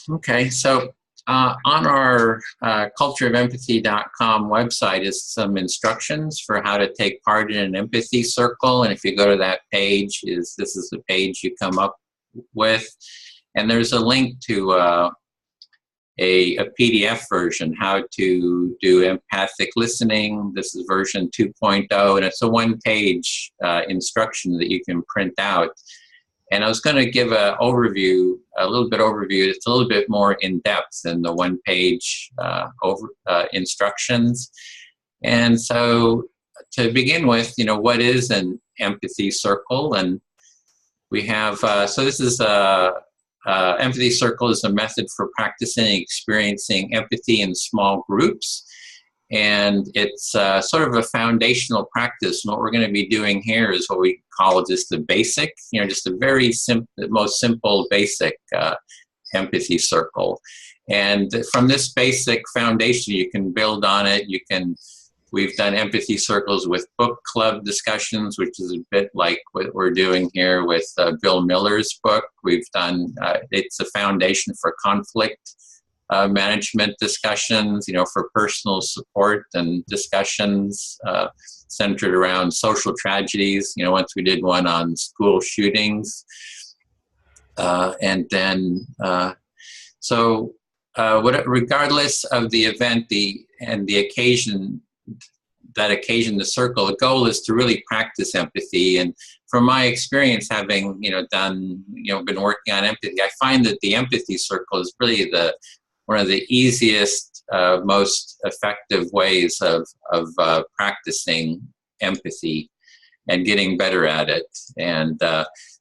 Okay, so on our cultureofempathy.com website is some instructions for how to take part in an empathy circle. And if you go to that page, this is the page you come up with. And there's a link to a PDF version, how to do empathic listening. This is version 2.0, and it's a one-page instruction that you can print out. And I was going to give an overview, a little bit overview. It's a little bit more in depth than the one-page instructions. And so, to begin with, what is an empathy circle? And we have so this is empathy circle is a method for practicing and experiencing empathy in small groups. And it's sort of a foundational practice. And what we're going to be doing here is what we call just the basic, just a very simple, most simple basic empathy circle. And from this basic foundation, you can build on it. We've done empathy circles with book club discussions, which is a bit like what we're doing here with Bill Miller's book. We've done, it's a foundation for conflict management discussions, for personal support and discussions centered around social tragedies. Once we did one on school shootings. And then, regardless of the event and the occasion, the circle, the goal is to really practice empathy. And from my experience, having, been working on empathy, I find that the empathy circle is really one of the easiest, most effective ways of practicing empathy and getting better at it. And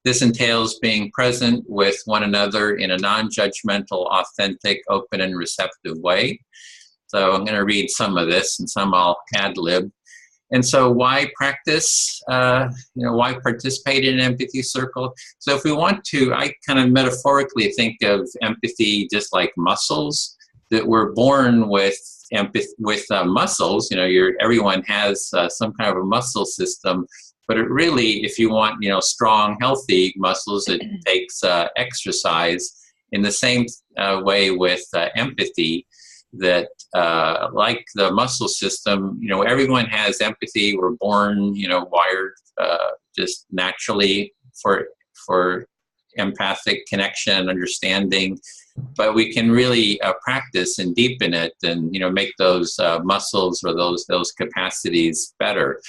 this entails being present with one another in a non-judgmental, authentic, open, and receptive way. So I'm going to read some of this, and some I'll ad-lib. And so why practice, why participate in an empathy circle? So if we want to, I kind of metaphorically think of empathy just like muscles, that we're born with muscles. Everyone has some kind of a muscle system, but it really, if you want, strong, healthy muscles, it takes exercise. In the same way with empathy, that like the muscle system, everyone has empathy. We're born, wired just naturally for empathic connection and understanding, but we can really practice and deepen it and, make those muscles or those capacities better.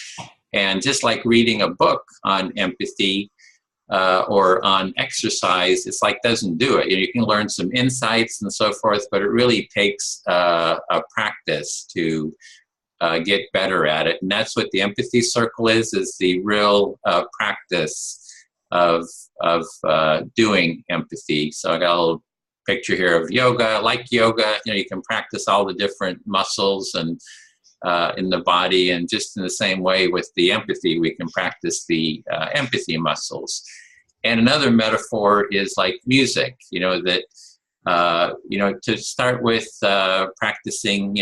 And just like reading a book on empathy, or on exercise, it's like doesn't do it. You can learn some insights and so forth, but it really takes a practice to get better at it. And that's what the empathy circle is the real practice of doing empathy. So I got a little picture here of yoga. Like yoga, you can practice all the different muscles and in the body, and just in the same way with the empathy, we can practice the empathy muscles. And another metaphor is like music, that, to start with practicing,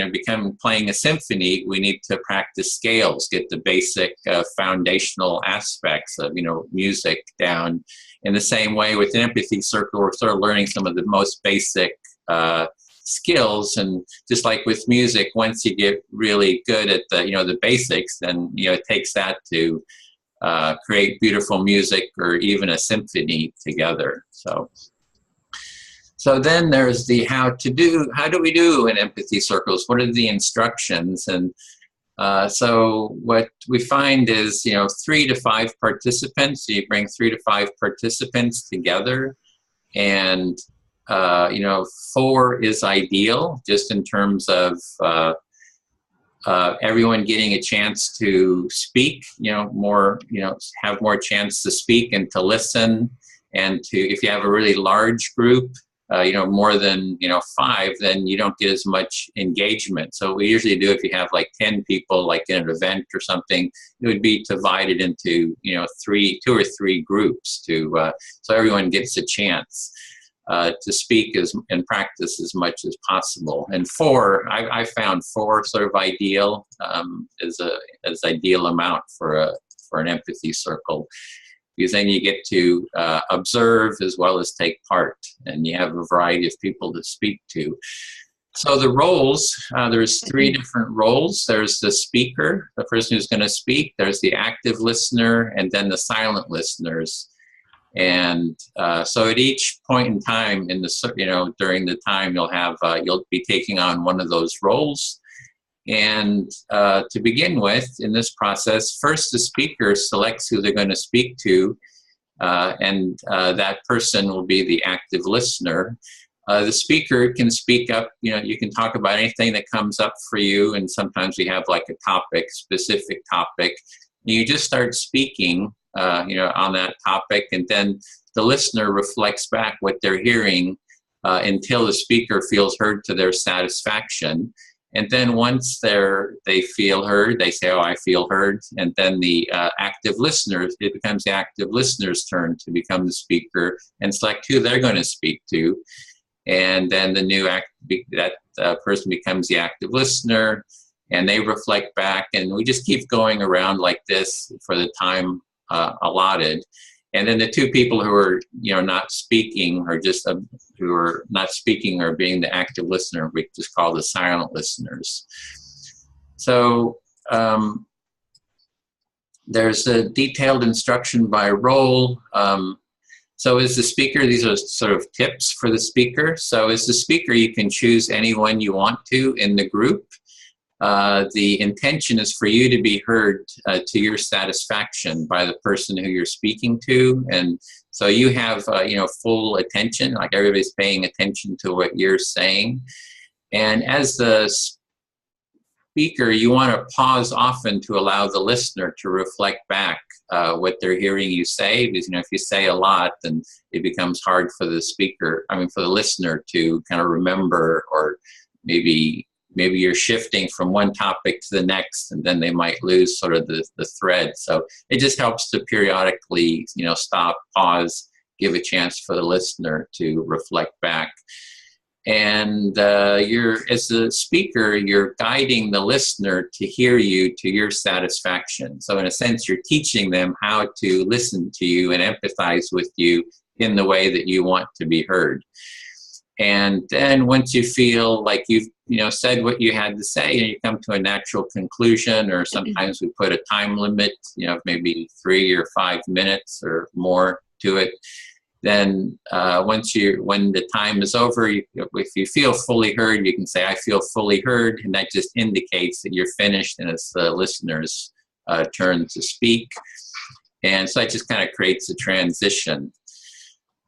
playing a symphony, we need to practice scales, get the basic foundational aspects of, music down. In the same way with an empathy circle, we're sort of learning some of the most basic skills. And just like with music, once you get really good at the basics, then it takes that to create beautiful music or even a symphony together. So then there's the how do we do in empathy circles? What are the instructions? And so what we find is 3 to 5 participants. So you bring 3 to 5 participants together, and 4 is ideal, just in terms of everyone getting a chance to speak, have more chance to speak and to listen. And if you have a really large group, more than, 5, then you don't get as much engagement. So what we usually do, if you have like 10 people, like in an event or something, it would be divided into, 2 or 3 groups so everyone gets a chance to speak and practice as much as possible. And 4, I found 4 sort of ideal as ideal amount for an empathy circle. because then you get to observe as well as take part, and you have a variety of people to speak to. So the roles, there's 3 different roles. There's the speaker, the person who's going to speak. There's the active listener, and then the silent listeners. And so at each point in time, in the during the time, you'll be taking on one of those roles. And to begin with, in this process, first the speaker selects who they're going to speak to, and that person will be the active listener. The speaker can speak up, you can talk about anything that comes up for you, and sometimes we have like a specific topic. You just start speaking, on that topic, and then the listener reflects back what they're hearing until the speaker feels heard to their satisfaction. And then once they feel heard, they say, "Oh, I feel heard." And then the active listeners, it becomes the active listener's turn to become the speaker and select who they're going to speak to. And then that person becomes the active listener, and they reflect back, and we just keep going around like this for the time allotted. And then the 2 people who are not speaking, or just who are not speaking, or being the active listener, we just call the silent listeners. So there's a detailed instruction by role. So as the speaker, these are sort of tips for the speaker. So as the speaker, you can choose anyone you want to in the group. The intention is for you to be heard to your satisfaction by the person who you're speaking to. And so you have, full attention, like everybody's paying attention to what you're saying. And as the speaker, you want to pause often to allow the listener to reflect back what they're hearing you say, because if you say a lot, then it becomes hard for the for the listener to kind of remember, or maybe you're shifting from one topic to the next, and then they might lose sort of the thread. So it just helps to periodically, stop, pause, give a chance for the listener to reflect back. And as a speaker, you're guiding the listener to hear you to your satisfaction. So in a sense, you're teaching them how to listen to you and empathize with you in the way that you want to be heard. And then once you feel like you've said what you had to say, and you come to a natural conclusion, or sometimes we put a time limit, maybe 3 or 5 minutes or more to it. Then when the time is over, if you feel fully heard, you can say, "I feel fully heard," and that just indicates that you're finished, and it's the listener's turn to speak. And so that just kind of creates a transition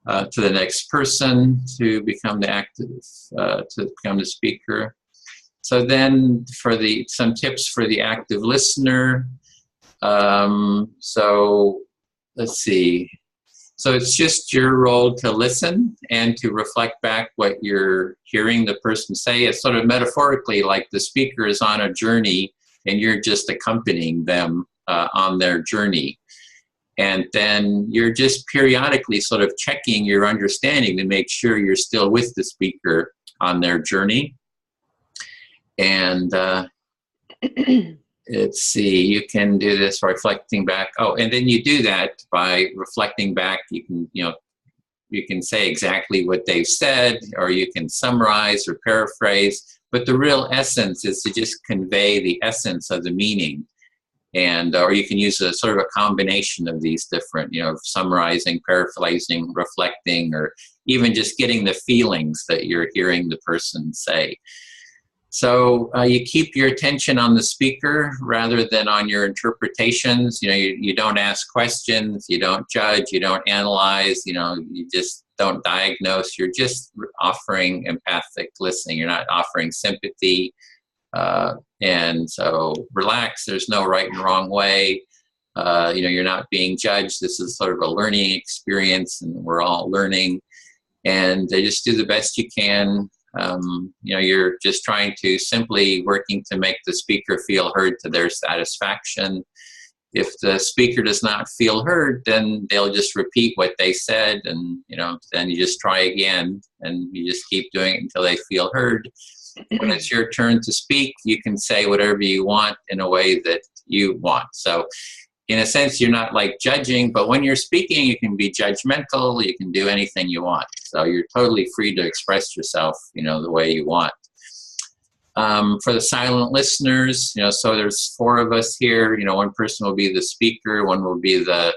to the next person to become the speaker. So then some tips for the active listener. So let's see. So it's just your role to listen and to reflect back what you're hearing the person say. It's sort of metaphorically like the speaker is on a journey and you're just accompanying them on their journey. And then you're just periodically sort of checking your understanding to make sure you're still with the speaker on their journey. And let's see, you can do this reflecting back. Oh, and then you do that by reflecting back. You can say exactly what they've said, or you can summarize or paraphrase, but the real essence is to just convey the essence of the meaning. And or you can use a sort of a combination of these different, summarizing, paraphrasing, reflecting, or even just getting the feelings that you're hearing the person say. So you keep your attention on the speaker rather than on your interpretations. You don't ask questions, you don't judge, you don't analyze, you just don't diagnose. You're just offering empathic listening. You're not offering sympathy. And so relax, there's no right and wrong way. You're not being judged. This is sort of a learning experience, and we're all learning. And just do the best you can. You're just trying to simply working to make the speaker feel heard to their satisfaction. If the speaker does not feel heard, then they'll just repeat what they said, and then you just try again, and you just keep doing it until they feel heard. When it's your turn to speak, you can say whatever you want in a way that you want. So in a sense, you're not like judging, but when you're speaking, you can be judgmental, you can do anything you want. So you're totally free to express yourself, the way you want. For the silent listeners, so there's 4 of us here. One person will be the speaker, one will be the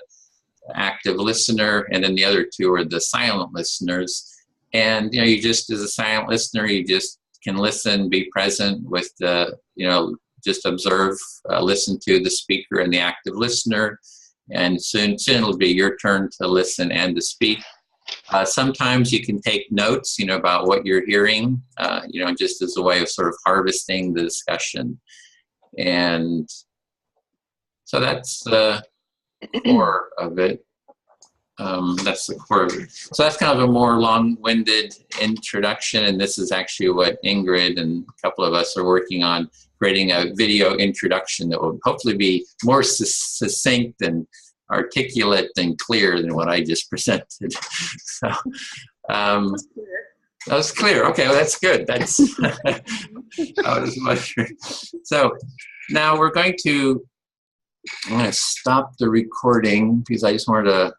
active listener, and then the other 2 are the silent listeners. And, you just, as a silent listener, you just can listen, be present with the, just observe, listen to the speaker and the active listener. And soon it'll be your turn to listen and to speak. Sometimes you can take notes, about what you're hearing, just as a way of sort of harvesting the discussion. And so that's the core of it. That's the core of it. So that's kind of a more long-winded introduction, and this is actually what Ingrid and a couple of us are working on, creating a video introduction that will hopefully be more succinct and articulate and clear than what I just presented. So that was clear. Okay, well, that's good. That's so now I'm going to stop the recording because I just wanted to